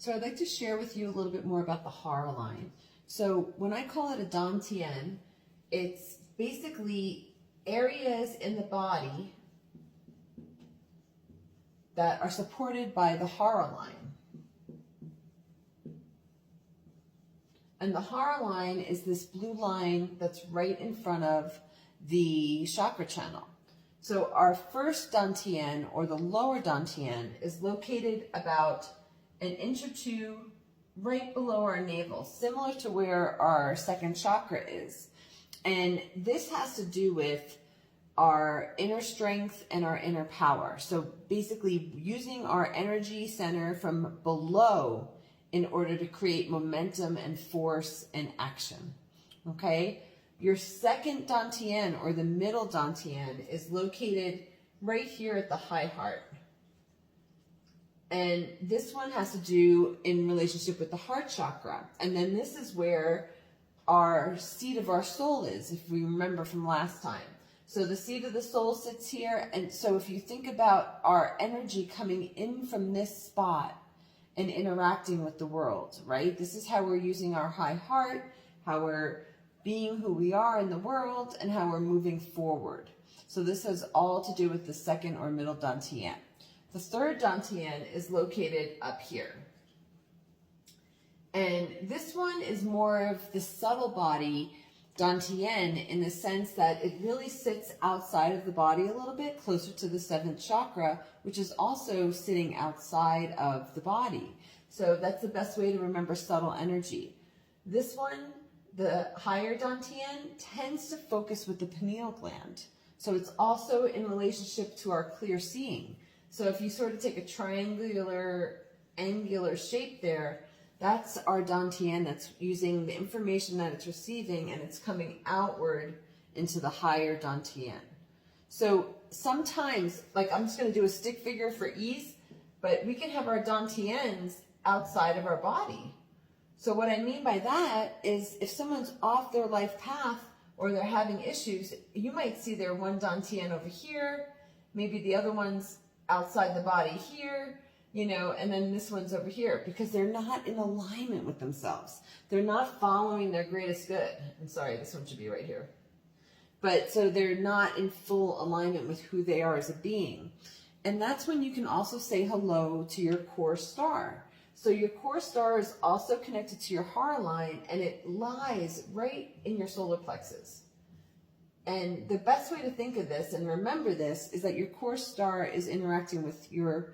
So I'd like to share with you a little bit more about the Hara Line. So when I call it a Tiens, it's basically areas in the body that are supported by the Hara Line. And the Hara Line is this blue line that's right in front of the chakra channel. So our first Tiens, or the lower Tiens, is located about an inch or two right below our navel, similar to where our second chakra is. And this has to do with our inner strength and our inner power. So basically using our energy center from below in order to create momentum and force and action. Okay? Your second Tiens, or the middle Tiens, is located right here at the high heart. And this one has to do in relationship with the heart chakra. And then this is where our seat of our soul is, if we remember from last time. So the seat of the soul sits here. And so if you think about our energy coming in from this spot and interacting with the world, right? This is how we're using our high heart, how we're being who we are in the world, and how we're moving forward. So this has all to do with the second or middle Tiens. The third Tiens is located up here. And this one is more of the subtle body Tiens, in the sense that it really sits outside of the body a little bit, closer to the seventh chakra, which is also sitting outside of the body. So that's the best way to remember subtle energy. This one, the higher Tiens, tends to focus with the pineal gland. So it's also in relationship to our clear seeing. So if you sort of take a triangular, angular shape there, that's our Tiens that's using the information that it's receiving, and it's coming outward into the higher Tiens. So sometimes, like I'm just going to do a stick figure for ease, but we can have our Tiens outside of our body. So what I mean by that is if someone's off their life path or they're having issues, you might see their one Tiens over here, maybe the other one's outside the body here, you know, and then this one's over here, because they're not in alignment with themselves. They're not following their greatest good. I'm sorry, this one should be right here. But so they're not in full alignment with who they are as a being. And that's when you can also say hello to your core star. So your core star is also connected to your Hara Line, and it lies right in your solar plexus. And the best way to think of this and remember this is that your core star is interacting with your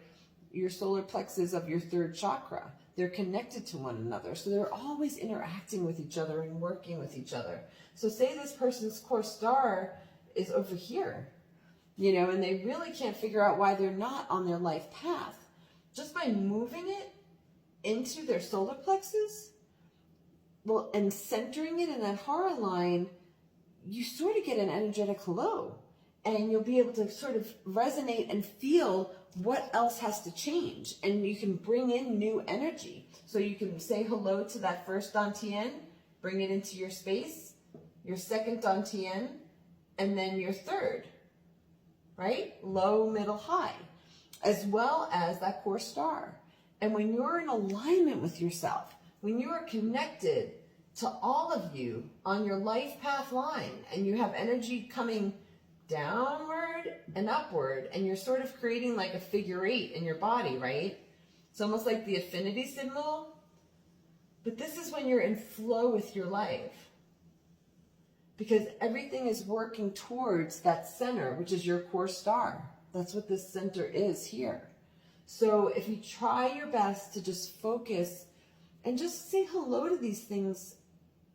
solar plexus of your third chakra. They're connected to one another. So they're always interacting with each other and working with each other. So say this person's core star is over here, you know, and they really can't figure out why they're not on their life path. Just by moving it into their solar plexus, well, and centering it in that Hara Line, you sort of get an energetic hello, and you'll be able to sort of resonate and feel what else has to change, and you can bring in new energy. So you can say hello to that first Tiens, bring it into your space, your second Tiens, and then your third, right? Low, middle, high, as well as that core star. And when you're in alignment with yourself, when you are connected to all of you on your life path line, and you have energy coming downward and upward, and you're sort of creating like a figure 8 in your body, right? It's almost like the affinity symbol. But this is when you're in flow with your life, because everything is working towards that center, which is your core star. That's what this center is here. So if you try your best to just focus and just say hello to these things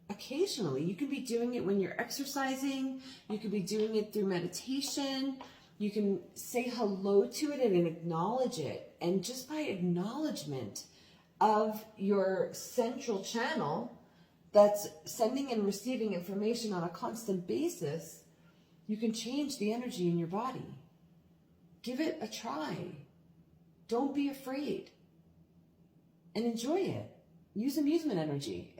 occasionally. You can be doing it when you're exercising. You could be doing it through meditation. You can say hello to it and acknowledge it. And just by acknowledgement of your central channel that's sending and receiving information on a constant basis, you can change the energy in your body. Give it a try. Don't be afraid. And enjoy it. Use amusement energy.